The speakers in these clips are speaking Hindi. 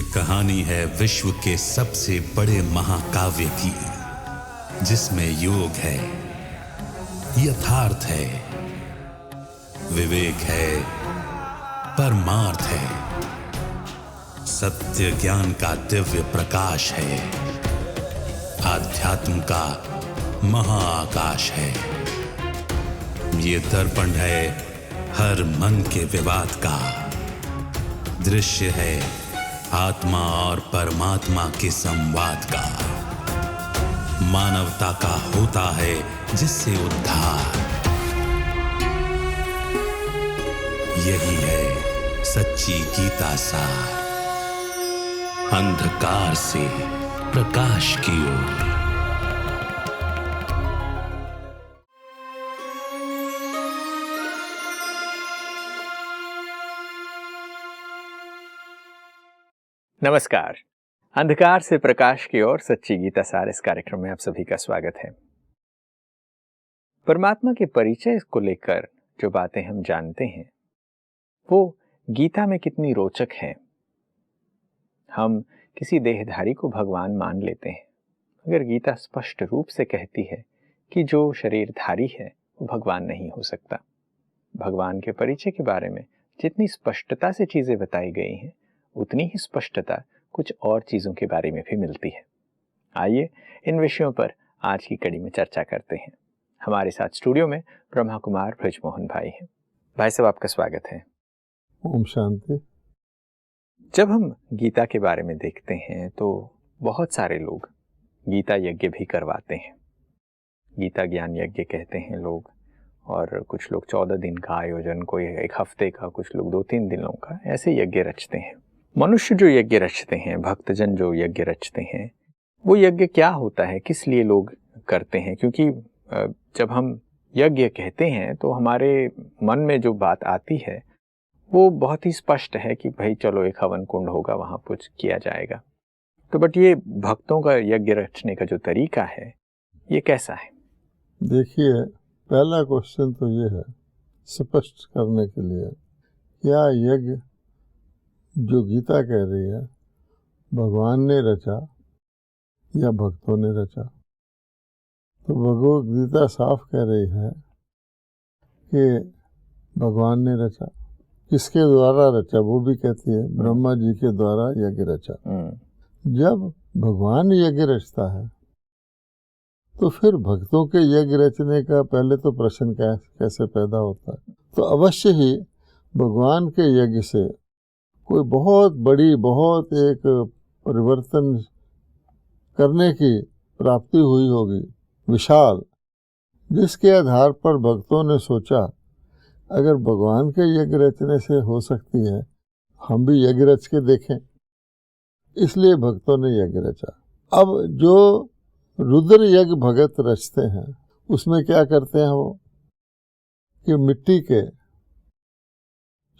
कहानी है विश्व के सबसे बड़े महाकाव्य की, जिसमें योग है, यथार्थ है, विवेक है, परमार्थ है, सत्य ज्ञान का दिव्य प्रकाश है, आध्यात्म का महाआकाश है। ये दर्पण है हर मन के विवाद का, दृश्य है आत्मा और परमात्मा के संवाद का, मानवता का होता है जिससे उद्धार। यही है सच्ची गीता सार, अंधकार से प्रकाश की ओर। नमस्कार। अंधकार से प्रकाश की ओर सच्ची गीता सार इस कार्यक्रम में आप सभी का स्वागत है। परमात्मा के परिचय को लेकर जो बातें हम जानते हैं वो गीता में कितनी रोचक हैं। हम किसी देहधारी को भगवान मान लेते हैं, मगर गीता स्पष्ट रूप से कहती है कि जो शरीरधारी है वो भगवान नहीं हो सकता। भगवान के परिचय के बारे में जितनी स्पष्टता से चीजें बताई गई हैं, उतनी ही स्पष्टता कुछ और चीजों के बारे में भी मिलती है। आइए इन विषयों पर आज की कड़ी में चर्चा करते हैं। हमारे साथ स्टूडियो में ब्रह्मा कुमार ब्रजमोहन भाई हैं। भाई साहब, आपका स्वागत है। ओम शांति। जब हम गीता के बारे में देखते हैं तो बहुत सारे लोग गीता यज्ञ भी करवाते हैं। गीता ज्ञान यज्ञ कहते हैं लोग, और कुछ लोग 14 दिन का आयोजन, कोई 1 हफ्ते का, कुछ लोग 2-3 दिनों का, ऐसे यज्ञ रचते हैं। मनुष्य जो यज्ञ रचते हैं, भक्तजन जो यज्ञ रचते हैं, वो यज्ञ क्या होता है, किस लिए लोग करते हैं? क्योंकि जब हम यज्ञ कहते हैं तो हमारे मन में जो बात आती है वो बहुत ही स्पष्ट है कि भाई चलो एक हवन कुंड होगा, वहां कुछ किया जाएगा। तो बट ये भक्तों का यज्ञ रचने का जो तरीका है ये कैसा है? देखिए, पहला क्वेश्चन तो ये है स्पष्ट करने के लिए, क्या यज्ञ जो गीता कह रही है भगवान ने रचा या भक्तों ने रचा? तो भगवद गीता साफ कह रही है कि भगवान ने रचा। किसके द्वारा रचा? वो भी कहती है ब्रह्मा जी के द्वारा यज्ञ रचा। जब भगवान यज्ञ रचता है तो फिर भक्तों के यज्ञ रचने का पहले तो प्रश्न कैसे पैदा होता है? तो अवश्य ही भगवान के यज्ञ से कोई बहुत बड़ी, बहुत एक परिवर्तन करने की प्राप्ति हुई होगी, विशाल, जिसके आधार पर भक्तों ने सोचा अगर भगवान के यज्ञ रचने से हो सकती है, हम भी यज्ञ रच के देखें। इसलिए भक्तों ने यज्ञ रचा। अब जो रुद्र यज्ञ भगत रचते हैं उसमें क्या करते हैं वो कि मिट्टी के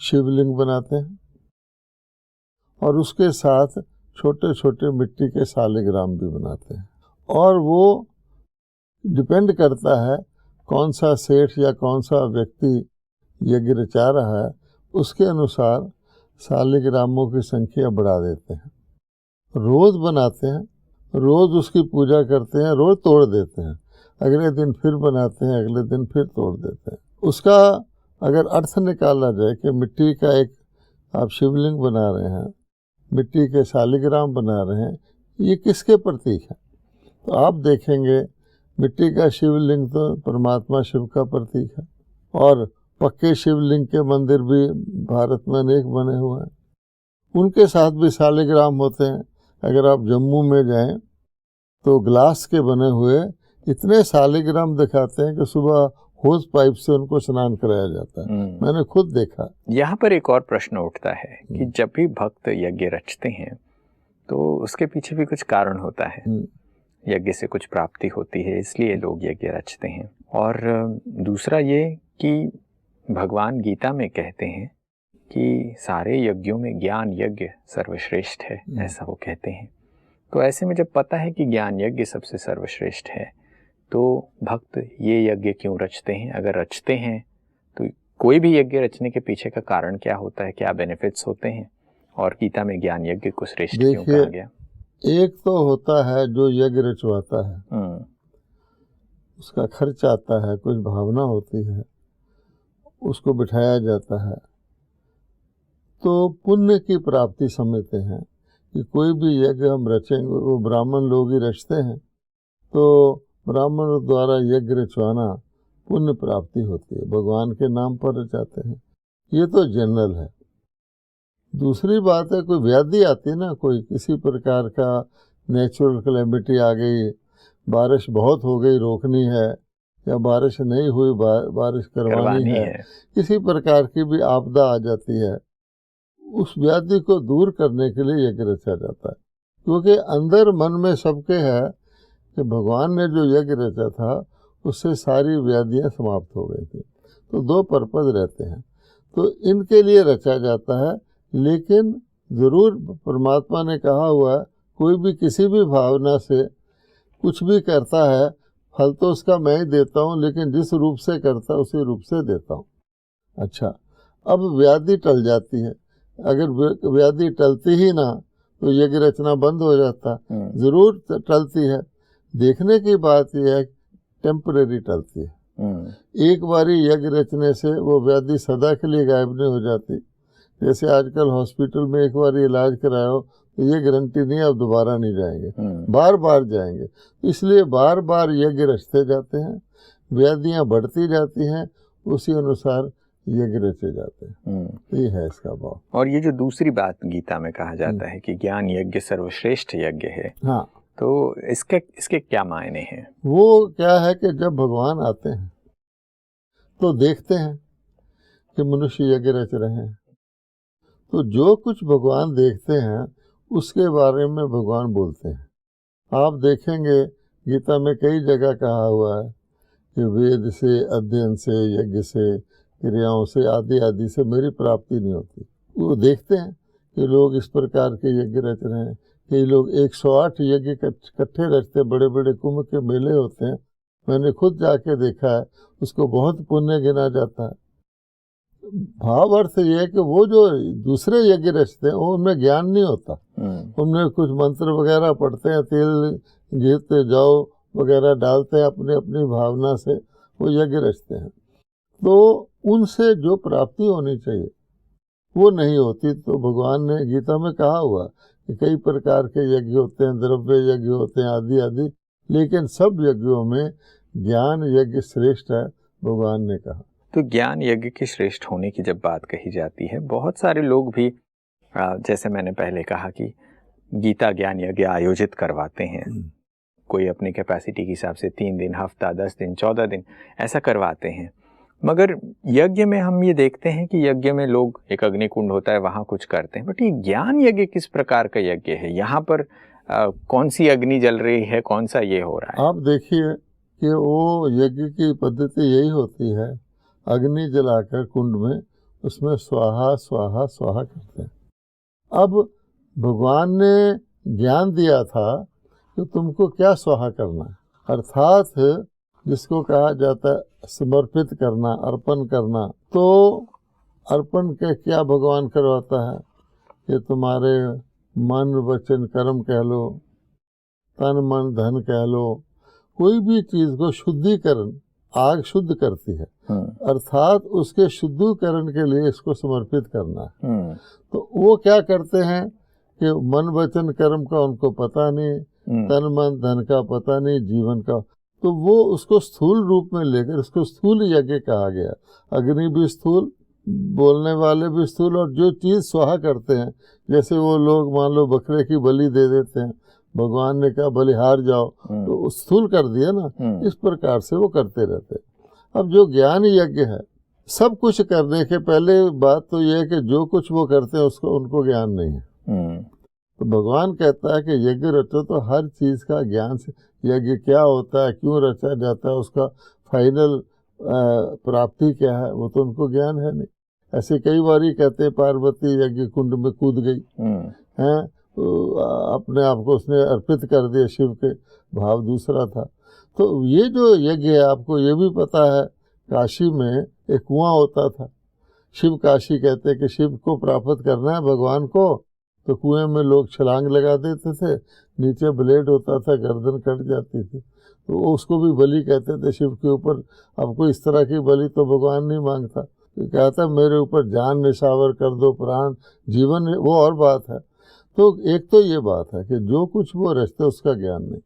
शिवलिंग बनाते हैं और उसके साथ छोटे छोटे मिट्टी के सालिग्राम भी बनाते हैं। और वो डिपेंड करता है कौन सा सेठ या कौन सा व्यक्ति यज्ञ रचा रहा है, उसके अनुसार सालिग्रामों की संख्या बढ़ा देते हैं। रोज बनाते हैं, रोज उसकी पूजा करते हैं, रोज तोड़ देते हैं, अगले दिन फिर बनाते हैं, अगले दिन फिर तोड़ देते हैं। उसका अगर अर्थ निकाला जाए कि मिट्टी का एक आप शिवलिंग बना रहे हैं, मिट्टी के शालिग्राम बना रहे हैं, ये किसके प्रतीक है? तो आप देखेंगे मिट्टी का शिवलिंग तो परमात्मा शिव का प्रतीक है, और पक्के शिवलिंग के मंदिर भी भारत में अनेक बने हुए हैं, उनके साथ भी शालिग्राम होते हैं। अगर आप जम्मू में जाएं तो ग्लास के बने हुए इतने शालिग्राम दिखाते हैं कि सुबह होज पाइप से उनको स्नान कराया जाता है। मैंने खुद देखा। यहाँ पर एक और प्रश्न उठता है कि जब भी भक्त यज्ञ रचते हैं तो उसके पीछे भी कुछ कारण होता है। यज्ञ से कुछ प्राप्ति होती है, इसलिए लोग यज्ञ रचते हैं। और दूसरा ये कि भगवान गीता में कहते हैं कि सारे यज्ञों में ज्ञान यज्ञ सर्वश्रेष्ठ है, ऐसा वो कहते हैं। तो ऐसे में जब पता है कि ज्ञान यज्ञ सबसे सर्वश्रेष्ठ है, तो भक्त ये यज्ञ क्यों रचते हैं? अगर रचते हैं तो कोई भी यज्ञ रचने के पीछे का कारण क्या होता है, क्या बेनिफिट्स होते हैं, और गीता में ज्ञान यज्ञ को श्रेष्ठ क्यों कहा गया? एक तो होता है जो यज्ञ रचवाता है, उसका खर्च आता है, कुछ भावना होती है, उसको बिठाया जाता है, तो पुण्य की प्राप्ति समझते हैं कि कोई भी यज्ञ हम रचेंगे, वो ब्राह्मण लोग ही रचते हैं, तो ब्राह्मणों द्वारा यज्ञ रचवाना पुण्य प्राप्ति होती है, भगवान के नाम पर रचाते हैं। ये तो जनरल है। दूसरी बात है, कोई व्याधि आती है ना, कोई किसी प्रकार का नेचुरल कैलेमिटी आ गई, बारिश बहुत हो गई, रोकनी है, या बारिश नहीं हुई, बारिश करवानी है, किसी प्रकार की भी आपदा आ जाती है, उस व्याधि को दूर करने के लिए यज्ञ रचा जाता है। क्योंकि अंदर मन में सबके है कि भगवान ने जो यज्ञ रचा था उससे सारी व्याधियां समाप्त हो गई थी। तो दो पर्पज रहते हैं, तो इनके लिए रचा जाता है। लेकिन ज़रूर परमात्मा ने कहा हुआ है, कोई भी किसी भी भावना से कुछ भी करता है, फल तो उसका मैं ही देता हूँ, लेकिन जिस रूप से करता उसी रूप से देता हूँ। अच्छा, अब व्याधि टल जाती है। अगर व्याधि टलती ही ना तो यज्ञ रचना बंद हो जाता। ज़रूर टलती है। देखने की बात यह है, टेम्परेरी टलती है। एक बारी यज्ञ रचने से वो व्याधि सदा के लिए गायब नहीं हो जाती। जैसे आजकल हॉस्पिटल में एक बार इलाज कराओ तो ये गारंटी नहीं अब दोबारा नहीं जाएंगे, बार बार जाएंगे। इसलिए बार बार यज्ञ रचते जाते हैं, व्याधियां बढ़ती जाती हैं, उसी अनुसार यज्ञ रचे जाते हैं। ये है इसका भाव। और ये जो दूसरी बात गीता में कहा जाता है कि ज्ञान यज्ञ सर्वश्रेष्ठ यज्ञ है, हाँ, तो इसके क्या मायने हैं? वो क्या है कि जब भगवान आते हैं तो देखते हैं कि मनुष्य यज्ञ रच रहे हैं, तो जो कुछ भगवान देखते हैं उसके बारे में भगवान बोलते हैं। आप देखेंगे गीता में कई जगह कहा हुआ है कि वेद से, अध्ययन से, यज्ञ से, क्रियाओं से, आदि आदि से मेरी प्राप्ति नहीं होती। वो देखते हैं कि लोग इस प्रकार के यज्ञ रच रहे हैं। कई लोग 108 यज्ञ इकट्ठे रचते, बड़े बड़े कुंभ के मेले होते हैं, मैंने खुद जाके देखा है, उसको बहुत पुण्य गिना जाता है। भाव अर्थ ये है कि वो जो दूसरे यज्ञ रचते हैं उनमें ज्ञान नहीं होता, उनमें कुछ मंत्र वगैरह पढ़ते हैं, तेल घीते जाओ वगैरह डालते हैं, अपनी अपनी भावना से वो यज्ञ रचते हैं, तो उनसे जो प्राप्ति होनी चाहिए वो नहीं होती। तो भगवान ने गीता में कहा हुआ कि कई प्रकार के यज्ञ होते हैं, द्रव्य यज्ञ होते हैं, आदि आदि, लेकिन सब यज्ञों में ज्ञान यज्ञ श्रेष्ठ है, भगवान ने कहा। तो ज्ञान यज्ञ के श्रेष्ठ होने की जब बात कही जाती है, बहुत सारे लोग भी जैसे मैंने पहले कहा कि गीता ज्ञान यज्ञ आयोजित करवाते हैं, कोई अपनी कैपेसिटी के हिसाब से 3 दिन, हफ्ता, 10 दिन, 14 दिन ऐसा करवाते हैं। मगर यज्ञ में हम ये देखते हैं कि यज्ञ में लोग, एक अग्निकुंड होता है, वहाँ कुछ करते हैं, बट ये ज्ञान यज्ञ किस प्रकार का यज्ञ है? यहाँ पर कौन सी अग्नि जल रही है, कौन सा ये हो रहा है? आप देखिए कि वो यज्ञ की पद्धति यही होती है, अग्नि जलाकर कुंड में उसमें स्वाहा स्वाहा स्वाहा करते हैं। अब भगवान ने ज्ञान दिया था कि तुमको क्या स्वाहा करना है, अर्थात जिसको कहा जाता है समर्पित करना, अर्पण करना। तो अर्पण के क्या भगवान करवाता है कि तुम्हारे मन वचन कर्म कह लो, तन मन धन कह लो, कोई भी चीज को शुद्धिकरण, आग शुद्ध करती है, अर्थात उसके शुद्धिकरण के लिए इसको समर्पित करना है। तो वो क्या करते हैं कि मन वचन कर्म का उनको पता नहीं, तन मन धन का पता नहीं, जीवन का, तो वो उसको स्थूल रूप में लेकर उसको स्थूल यज्ञ कहा गया। अग्नि भी स्थूल, बोलने वाले भी स्थूल, और जो चीज स्वाहा करते हैं, जैसे वो लोग मान लो बकरे की बलि दे देते हैं, भगवान ने कहा बलिहार जाओ, तो स्थूल कर दिया ना, इस प्रकार से वो करते रहते। अब जो ज्ञान यज्ञ है, सब कुछ करने के पहले बात तो ये है कि जो कुछ वो करते हैं उसको, उनको ज्ञान नहीं है। तो भगवान कहता है कि यज्ञ रचो तो हर चीज का ज्ञान से, यज्ञ क्या होता है, क्यों रचा जाता है, उसका फाइनल प्राप्ति क्या है, वो तो उनको ज्ञान है नहीं। ऐसे कई बार ही कहते पार्वती यज्ञ कुंड में कूद गई हैं, तो अपने आप को उसने अर्पित कर दिया, शिव के भाव दूसरा था। तो ये जो यज्ञ है, आपको ये भी पता है, काशी में एक कुआं होता था, शिव काशी कहते हैं कि शिव को प्राप्त करना है भगवान को, तो कुएं में लोग छलांग लगा देते थे, नीचे ब्लेड होता था, गर्दन कट जाती थी, तो उसको भी बलि कहते थे शिव के ऊपर। अब कोई इस तरह की बलि तो भगवान नहीं मांगता, तो कहता मेरे ऊपर जान निछावर कर दो, प्राण जीवन, वो और बात है। तो एक तो ये बात है कि जो कुछ वो रचते उसका ज्ञान नहीं।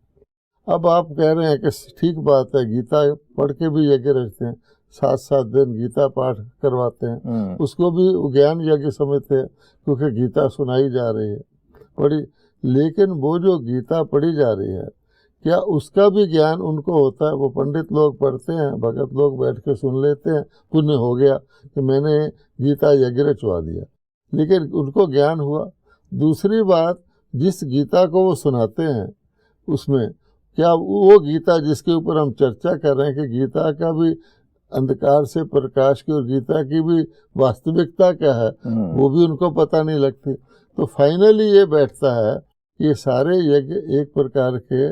अब आप कह रहे हैं कि ठीक बात है, गीता पढ़ के भी यज्ञ रचते हैं, 7-7 दिन गीता पाठ करवाते हैं, उसको भी ज्ञान यज्ञ समझते हैं, क्योंकि गीता सुनाई जा रही है पढ़ी। लेकिन वो जो गीता पढ़ी जा रही है, क्या उसका भी ज्ञान उनको होता है? वो पंडित लोग पढ़ते हैं, भगत लोग बैठ के सुन लेते हैं, पुण्य हो गया कि मैंने गीता यज्ञ रचवा दिया, लेकिन उनको ज्ञान हुआ। दूसरी बात, जिस गीता को वो सुनाते हैं उसमें क्या वो गीता जिसके ऊपर हम चर्चा कर रहे हैं कि गीता का भी अंधकार से प्रकाश की और गीता की भी वास्तविकता क्या है, वो भी उनको पता नहीं लगती। तो फाइनली ये बैठता है कि ये सारे यज्ञ एक प्रकार के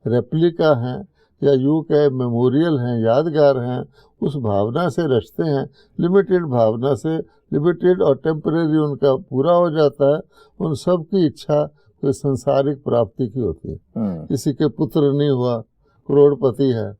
रेप्लिका हैं, या यूँ कहे मेमोरियल हैं, यादगार हैं, उस भावना से रचते हैं, लिमिटेड भावना से, लिमिटेड और टेम्परेरी उनका पूरा हो जाता है। उन सब की इच्छा कोई संसारिक प्राप्ति की होती है। किसी के पुत्र नहीं हुआ, करोड़पति है,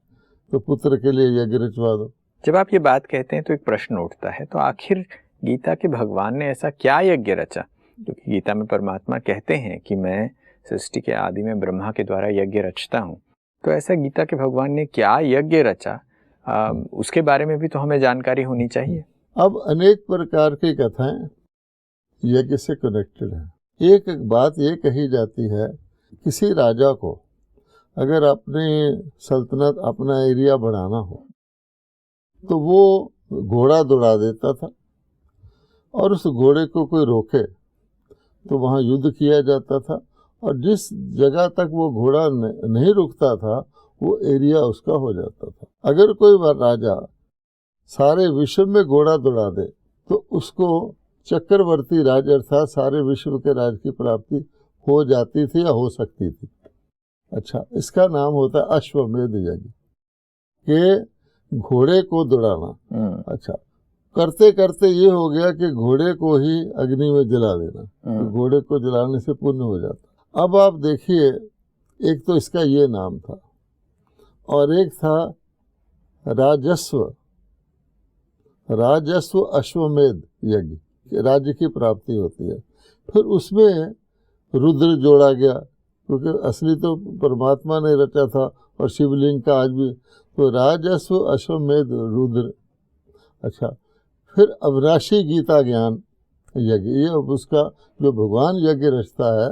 तो पुत्र के लिए यज्ञ रचवा दो। जब आप ये बात कहते हैं तो एक प्रश्न उठता है, तो आखिर गीता के भगवान ने ऐसा क्या यज्ञ रचा? क्योंकि गीता में परमात्मा कहते हैं कि मैं सृष्टि के आदि में ब्रह्मा के द्वारा यज्ञ रचता हूँ, तो ऐसा गीता के भगवान ने क्या यज्ञ रचा, उसके बारे में भी तो हमें जानकारी होनी चाहिए। अब अनेक प्रकार की कथाएं यज्ञ से कनेक्टेड है। एक बात ये कही जाती है, किसी राजा को अगर अपनी सल्तनत, अपना एरिया बढ़ाना हो, तो वो घोड़ा दौड़ा देता था, और उस घोड़े को कोई रोके तो वहाँ युद्ध किया जाता था, और जिस जगह तक वो घोड़ा नहीं रुकता था वो एरिया उसका हो जाता था। अगर कोई राजा सारे विश्व में घोड़ा दौड़ा दे तो उसको चक्रवर्ती राज अर्थात सारे विश्व के राज की प्राप्ति हो जाती थी या हो सकती थी। अच्छा, इसका नाम होता है अश्वमेध यज्ञ, के घोड़े को दौड़ाना। अच्छा, करते करते ये हो गया कि घोड़े को ही अग्नि में जला देना, तो घोड़े को जलाने से पुण्य हो जाता। अब आप देखिए, एक तो इसका ये नाम था, और एक था राजस्व अश्वमेध यज्ञ, राज्य की प्राप्ति होती है। फिर उसमें रुद्र जोड़ा गया, क्योंकि असली तो परमात्मा ने रचा था, और शिवलिंग का आज भी, तो राजस्व अश्वमेध रुद्र। अच्छा, फिर अविनाशी गीता ज्ञान यज्ञ, ये उसका जो भगवान यज्ञ रचता है,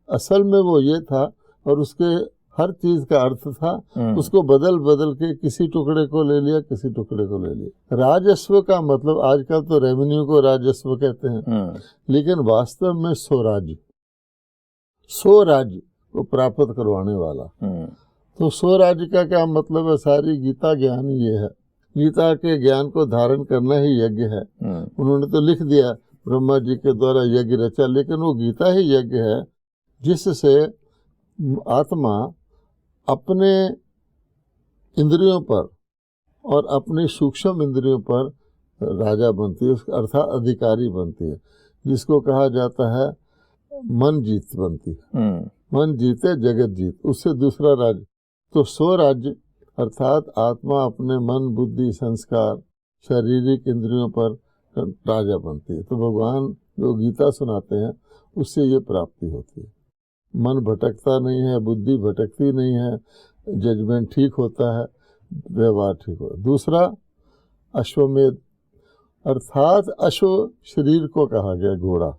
असल में वो ये था, और उसके हर चीज का अर्थ था, उसको बदल बदल के किसी टुकड़े को ले लिया, किसी टुकड़े को ले लिया। राजस्व का मतलब आजकल तो रेवेन्यू को राजस्व कहते हैं, लेकिन वास्तव में स्वराज्य को प्राप्त करवाने वाला। तो स्वराज्य का क्या मतलब है? सारी गीता ज्ञान ये है, गीता के ज्ञान को धारण करना ही यज्ञ है। उन्होंने तो लिख दिया ब्रह्मा जी के द्वारा यज्ञ रचा, लेकिन वो गीता ही यज्ञ है जिससे आत्मा अपने इंद्रियों पर और अपनी सूक्ष्म इंद्रियों पर राजा बनती है, अर्थात अधिकारी बनती है, जिसको कहा जाता है मन जीत बनती है। मन जीते जगत जीत, उससे दूसरा राज्य। तो स्वराज्य अर्थात आत्मा अपने मन, बुद्धि, संस्कार, शारीरिक इंद्रियों पर राजा बनती है। तो भगवान जो गीता सुनाते हैं उससे ये प्राप्ति होती है। मन भटकता नहीं है, बुद्धि भटकती नहीं है, जजमेंट ठीक होता है, व्यवहार ठीक होता है। दूसरा अश्वमेध, अर्थात अश्व शरीर को कहा गया, घोड़ा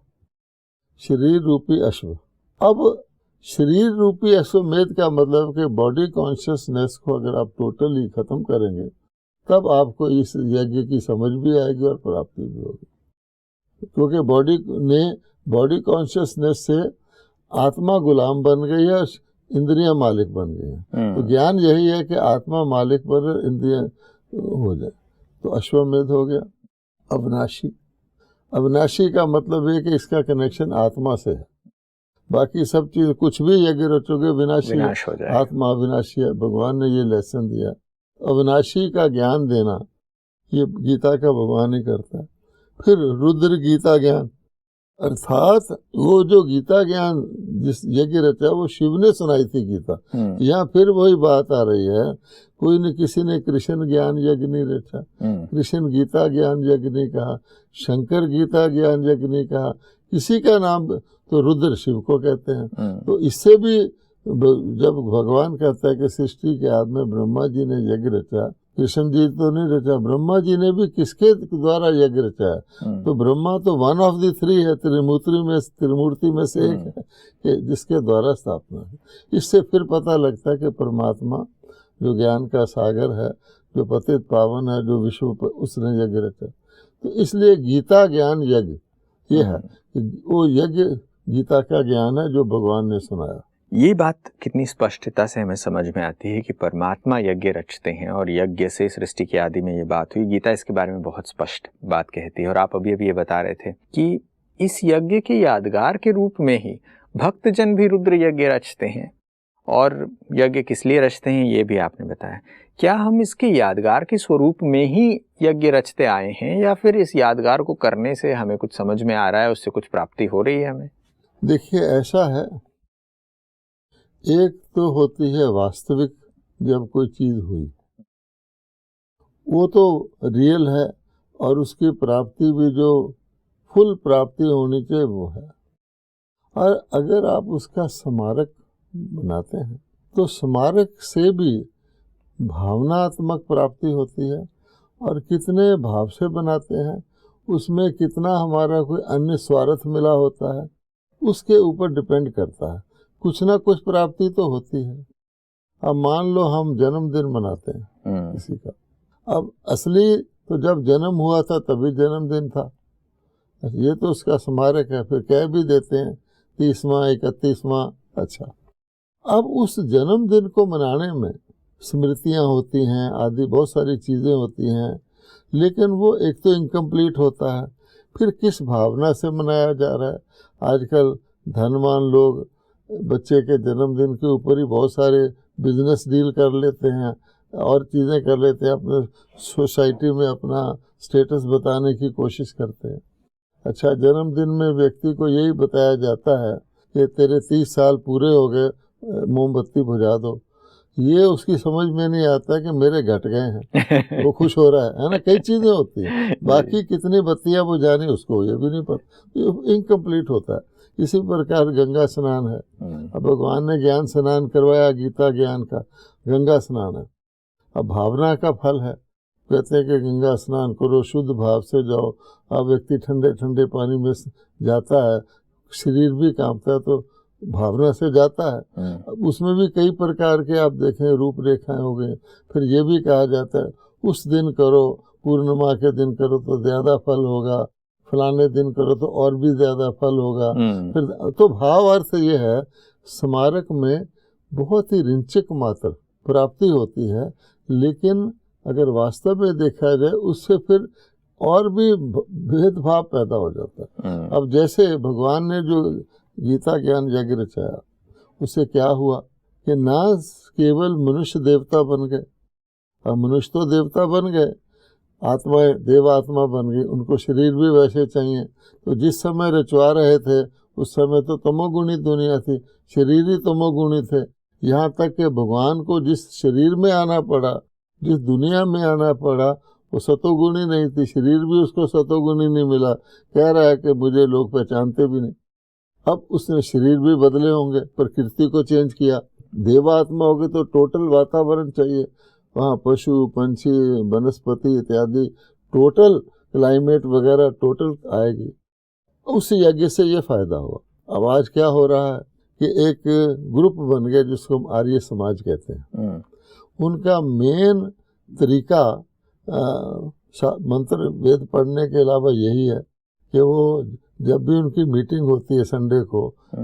शरीर रूपी अश्व। अब शरीर रूपी अश्वमेध का मतलब कि बॉडी कॉन्शियसनेस को अगर आप टोटली खत्म करेंगे तब आपको इस यज्ञ की समझ भी आएगी और प्राप्ति भी होगी। क्योंकि बॉडी कॉन्शियसनेस से आत्मा गुलाम बन गई है, इंद्रियां मालिक बन गई हैं। तो ज्ञान यही है कि आत्मा मालिक पर इंद्रियां हो जाए। तो अश्वमेध हो गया। अविनाशी का मतलब है कि इसका कनेक्शन आत्मा से है। बाकी सब चीज कुछ भी यज्ञ रचोगे विनाश हो जाए, आत्मा अविनाशी है। भगवान ने ये लेसन दिया। अविनाशी का ज्ञान देना ये गीता का भगवान ही करता है। फिर रुद्र गीता ज्ञान, अर्थात वो जो गीता ज्ञान जिस यज्ञ रचा वो शिव ने सुनाई थी गीता। यहाँ फिर वही बात आ रही है, कोई ने किसी ने कृष्ण ज्ञान यज्ञ नहीं रचा, कृष्ण गीता ज्ञान यज्ञ नहीं कहा, शंकर गीता ज्ञान यज्ञ नहीं कहा, किसी का नाम तो रुद्र शिव को कहते हैं। तो इससे भी जब भगवान कहता है कि सृष्टि के आदि में ब्रह्मा जी ने यज्ञ रचा, कृष्ण जी तो नहीं रचा, ब्रह्मा जी ने भी किसके द्वारा यज्ञ रचा है? तो ब्रह्मा तो वन ऑफ द थ्री है, त्रिमूर्ति में से एक है कि जिसके द्वारा स्थापना है। इससे फिर पता लगता है कि परमात्मा जो ज्ञान का सागर है, जो पतित पावन है, जो विश्व पर उसने यज्ञ रचा। तो इसलिए गीता ज्ञान यज्ञ ये है कि वो यज्ञ गीता का ज्ञान है जो भगवान ने सुनाया। ये बात कितनी स्पष्टता से हमें समझ में आती है कि परमात्मा यज्ञ रचते हैं और यज्ञ से सृष्टि के आदि में ये बात हुई। गीता इसके बारे में बहुत स्पष्ट बात कहती है। और आप अभी ये बता रहे थे कि इस यज्ञ के यादगार के रूप में ही भक्तजन भी रुद्र यज्ञ रचते हैं। और यज्ञ किस लिए रचते हैं ये भी आपने बताया। क्या हम इसके यादगार के स्वरूप में ही यज्ञ रचते आए हैं, या फिर इस यादगार को करने से हमें कुछ समझ में आ रहा है, उससे कुछ प्राप्ति हो रही है हमें? देखिए, ऐसा है, एक तो होती है वास्तविक, जब कोई चीज हुई वो तो रियल है और उसकी प्राप्ति भी जो फुल प्राप्ति होनी चाहिए वो है। और अगर आप उसका स्मारक बनाते हैं तो स्मारक से भी भावनात्मक प्राप्ति होती है। और कितने भाव से बनाते हैं, उसमें कितना हमारा कोई अन्य स्वार्थ मिला होता है, उसके ऊपर डिपेंड करता है। कुछ ना कुछ प्राप्ति तो होती है। अब मान लो हम जन्मदिन मनाते हैं किसी का, अब असली तो जब जन्म हुआ था तभी जन्मदिन था, ये तो उसका स्मारक है। फिर कह भी देते हैं 30वां 31वां। अच्छा, अब उस जन्मदिन को मनाने में स्मृतियां होती हैं, आदि बहुत सारी चीज़ें होती हैं, लेकिन वो एक तो इनकम्प्लीट होता है। फिर किस भावना से मनाया जा रहा है? आजकल धनवान लोग बच्चे के जन्मदिन के ऊपर ही बहुत सारे बिजनेस डील कर लेते हैं और चीज़ें कर लेते हैं, अपने सोसाइटी में अपना स्टेटस बताने की कोशिश करते हैं। अच्छा, जन्मदिन में व्यक्ति को यही बताया जाता है कि तेरे 30 साल पूरे हो गए, मोमबत्ती बुझा दो। ये उसकी समझ में नहीं आता कि मेरे घट गए हैं, वो खुश हो रहा है ना। कई चीज़ें होती हैं, बाकी कितनी बत्तियां बुझानी उसको ये भी नहीं पता, इनकम्प्लीट होता है। इसी प्रकार गंगा स्नान है। अब भगवान ने ज्ञान स्नान करवाया, गीता ज्ञान का गंगा स्नान है। अब भावना का फल है, कहते हैं कि गंगा स्नान करो, शुद्ध भाव से जाओ। अब व्यक्ति ठंडे ठंडे पानी में जाता है, शरीर भी कांपता है, तो भावना से जाता है। उसमें भी कई प्रकार के आप देखें रूपरेखाएं हो गई। फिर ये भी कहा जाता है उस दिन करो, पूर्णिमा के दिन करो तो ज़्यादा फल होगा, फलाने दिन करो तो और भी ज़्यादा फल होगा। फिर तो भाव अर्थ ये है, स्मारक में बहुत ही रिंचक मात्र प्राप्ति होती है, लेकिन अगर वास्तव में देखा जाए उससे फिर और भी भेदभाव पैदा हो जाता है। अब जैसे भगवान ने जो गीता ज्ञान यज्ञ रचाया, उससे क्या हुआ कि ना केवल मनुष्य देवता बन गए, अब मनुष्य तो देवता बन गए, आत्माएं देवात्मा बन गई, उनको शरीर भी वैसे चाहिए। तो जिस समय रचवा रहे थे उस समय तो तमोगुणी दुनिया थी, शरीर ही तमोगुणी थे। यहाँ तक कि भगवान को जिस शरीर में आना पड़ा, जिस दुनिया में आना पड़ा, वो सतोगुणी नहीं थी, शरीर भी उसको सतोगुणी नहीं मिला। कह रहा है कि मुझे लोग पहचानते भी नहीं। अब उसने शरीर भी बदले होंगे, प्रकृति को चेंज किया। देवात्मा हो गए तो टोटल वातावरण चाहिए, वहाँ पशु पंछी वनस्पति इत्यादि टोटल क्लाइमेट वगैरह टोटल आएगी। उस यज्ञ से ये फायदा हुआ। अब आज क्या हो रहा है कि एक ग्रुप बन गया जिसको हम आर्य समाज कहते हैं। उनका मेन तरीका मंत्र वेद पढ़ने के अलावा यही है कि वो जब भी उनकी मीटिंग होती है संडे को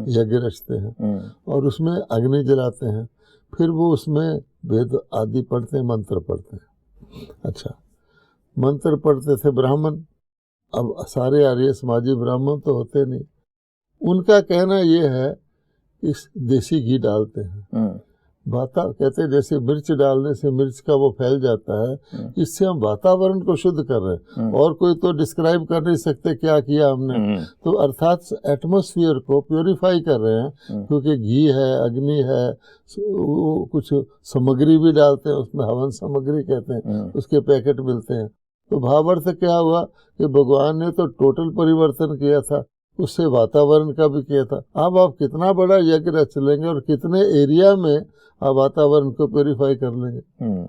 यज्ञ रचते हैं और उसमें अग्नि जलाते हैं, फिर वो उसमें वेद आदि पढ़ते हैं, मंत्र पढ़ते हैं। अच्छा, मंत्र पढ़ते थे ब्राह्मण, अब सारे आर्य समाजी ब्राह्मण तो होते नहीं। उनका कहना ये है इस देसी घी डालते हैं, कहते हैं जैसे मिर्च डालने से मिर्च का वो फैल जाता है, इससे हम वातावरण को शुद्ध कर रहे हैं, और कोई तो डिस्क्राइब कर नहीं सकते क्या किया हमने। तो अर्थात एटमॉस्फेयर को प्योरीफाई कर रहे हैं, क्योंकि घी है, अग्नि है, कुछ सामग्री भी डालते हैं उसमें, हवन सामग्री कहते हैं, उसके पैकेट मिलते हैं। तो भावार्थ क्या हुआ कि भगवान ने तो टोटल परिवर्तन किया था, उससे वातावरण का भी किया था। अब आप कितना बड़ा यज्ञ रच लेंगे और कितने एरिया में आप वातावरण को प्योरीफाई कर लेंगे।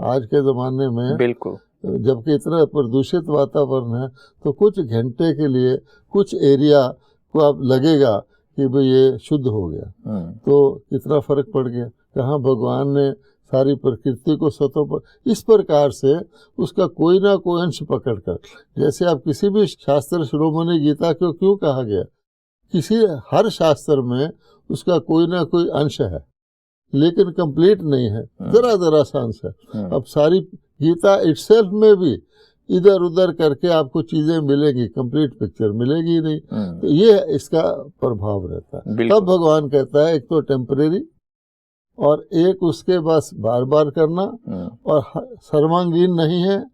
आज के ज़माने में बिल्कुल, जबकि इतना प्रदूषित वातावरण है, तो कुछ घंटे के लिए कुछ एरिया को आप लगेगा कि भाई ये शुद्ध हो गया, तो कितना फर्क पड़ गया। कहाँ भगवान ने सारी प्रकृति को स्वतः पर इस प्रकार से उसका कोई ना कोई अंश पकड़कर, जैसे आप किसी भी शास्त्र, शिरोमणि गीता को क्यों कहा गया, हर शास्त्र में उसका कोई ना कोई अंश है, लेकिन कंप्लीट नहीं है, जरा जरा सा अंश है। अब सारी गीता इटसेल्फ में भी इधर उधर करके आपको चीजें मिलेंगी, कंप्लीट पिक्चर मिलेगी नहीं। तो ये इसका प्रभाव रहता है। तब भगवान कहता है एक तो टेम्परेरी, और एक उसके बस बार बार करना, और सर्वांगीण नहीं है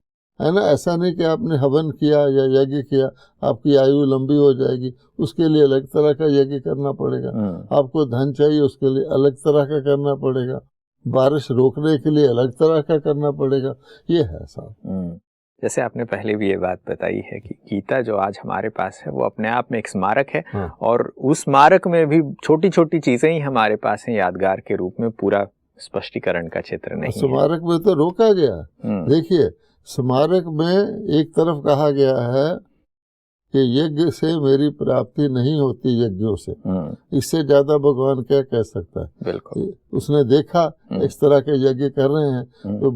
ना। ऐसा नहीं कि आपने हवन किया या यज्ञ किया आपकी आयु लंबी हो जाएगी, उसके लिए अलग तरह का यज्ञ करना पड़ेगा। आपको धन चाहिए, उसके लिए अलग तरह का करना पड़ेगा। बारिश रोकने के लिए अलग तरह का करना पड़ेगा। ये है साहब। जैसे आपने पहले भी ये बात बताई है कि गीता जो आज हमारे पास है वो अपने आप में एक स्मारक है। और उस स्मारक में भी छोटी छोटी चीजें ही हमारे पास हैं यादगार के रूप में, पूरा स्पष्टीकरण का क्षेत्र नहीं है। स्मारक में तो रोका गया। देखिए, स्मारक में एक तरफ कहा गया है कि यज्ञ से मेरी प्राप्ति नहीं होती, यज्ञों से। इससे ज्यादा भगवान क्या कह सकता है। बिल्कुल। उसने देखा इस तरह के यज्ञ कर रहे हैं, तो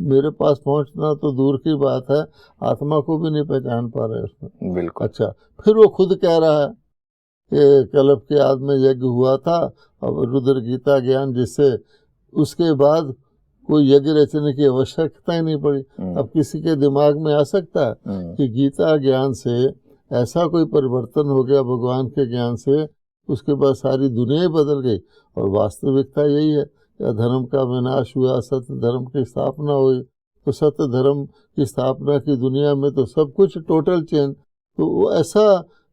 मेरे पास पहुंचना तो दूर की बात है, आत्मा को भी नहीं पहचान पा रहे उसमें। बिल्कुल। अच्छा, फिर वो खुद कह रहा है कि कल्प के आद में यज्ञ हुआ था, अब रुद्र गीता ज्ञान, जिससे उसके बाद कोई यज्ञ रचने की आवश्यकता ही नहीं पड़ी। अब किसी के दिमाग में आ सकता है कि गीता ज्ञान से ऐसा कोई परिवर्तन हो गया भगवान के ज्ञान से, उसके बाद सारी दुनिया ही बदल गई। और वास्तविकता यही है, धर्म का विनाश हुआ, सत्य धर्म की स्थापना हुई। तो सत्य धर्म की स्थापना की दुनिया में तो सब कुछ टोटल चेंज। तो वो ऐसा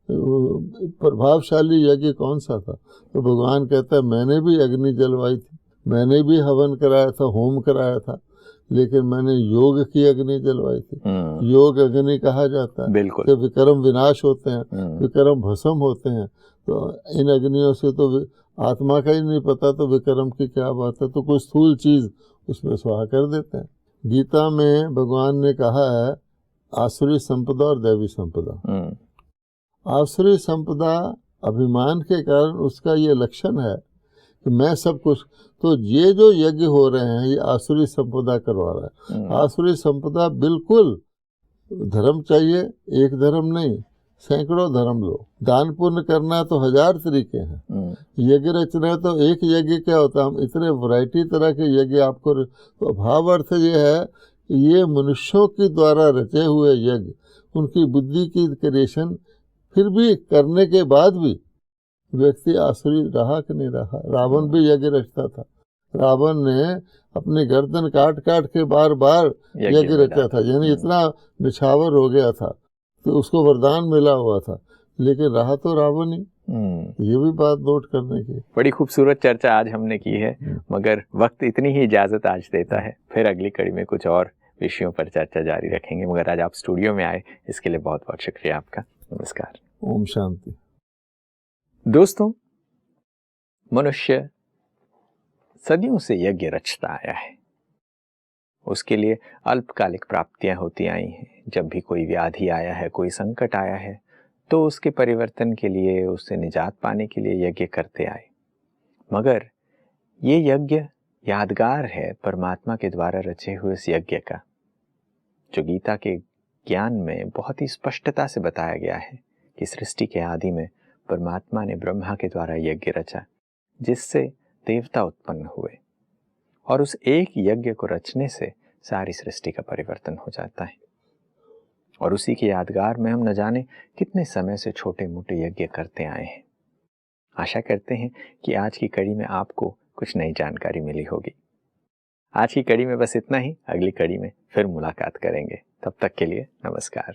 प्रभावशाली यज्ञ कौन सा था। तो भगवान कहता है मैंने भी अग्नि जलवाई थी, मैंने भी हवन कराया था, होम कराया था, लेकिन मैंने योग की अग्नि जलवाई थी। योग अग्नि कहा जाता है। बिल्कुल। कि विक्रम विनाश होते हैं, विक्रम भस्म होते हैं। तो इन अग्नियों से तो आत्मा का ही नहीं पता, तो विक्रम की क्या बात है। तो कोई स्थूल चीज उसमें स्वाहा कर देते हैं। गीता में भगवान ने कहा है आसुरी संपदा और दैवी संपदा। आसुरी संपदा अभिमान के कारण उसका ये लक्षण है कि मैं सब कुछ, तो ये जो यज्ञ हो रहे हैं ये आसुरी संपदा करवा रहा है। आसुरी संपदा बिल्कुल, धर्म चाहिए, एक धर्म नहीं, सैकड़ों धर्म लो। दान पुण्य करना है तो 1000 तरीके हैं। यज्ञ रचना है तो एक यज्ञ क्या होता है, हम इतने वैरायटी तरह के यज्ञ आपको। तो भाव अर्थ ये है, ये मनुष्यों के द्वारा रचे हुए यज्ञ, उनकी बुद्धि की क्रिएशन, फिर भी करने के बाद भी व्यक्ति आसुरी रहा कि नहीं रहा। रावण भी यज्ञ रचता था। रावण ने अपनी गर्दन काट काट के बार बार यज्ञ रचा था, यानी इतना निछावर हो गया था, तो उसको वरदान मिला हुआ था, लेकिन रहा तो रावण ही। ये भी बात नोट करने की। बड़ी खूबसूरत चर्चा आज हमने की है, मगर वक्त इतनी ही इजाजत आज देता है। फिर अगली कड़ी में कुछ और विषयों पर चर्चा जारी रखेंगे, मगर आज आप स्टूडियो में आए इसके लिए बहुत बहुत शुक्रिया आपका। नमस्कार। ओम शांति। दोस्तों, मनुष्य सदियों से यज्ञ रचता आया है। उसके लिए अल्पकालिक प्राप्तियां होती आई हैं। जब भी कोई व्याधि आया है, कोई संकट आया है, तो उसके परिवर्तन के लिए, उससे निजात पाने के लिए यज्ञ करते आए। मगर ये यज्ञ यादगार है परमात्मा के द्वारा रचे हुए इस यज्ञ का, जो गीता के ज्ञान में बहुत ही स्पष्टता से बताया गया है कि सृष्टि के आदि में परमात्मा ने ब्रह्मा के द्वारा यज्ञ रचा, जिससे देवता उत्पन्न हुए। और उस एक यज्ञ को रचने से सारी सृष्टि का परिवर्तन हो जाता है। और उसी की यादगार में हम न जाने कितने समय से छोटे मोटे यज्ञ करते आए हैं। आशा करते हैं कि आज की कड़ी में आपको कुछ नई जानकारी मिली होगी। आज की कड़ी में बस इतना ही, अगली कड़ी में फिर मुलाकात करेंगे। तब तक के लिए नमस्कार।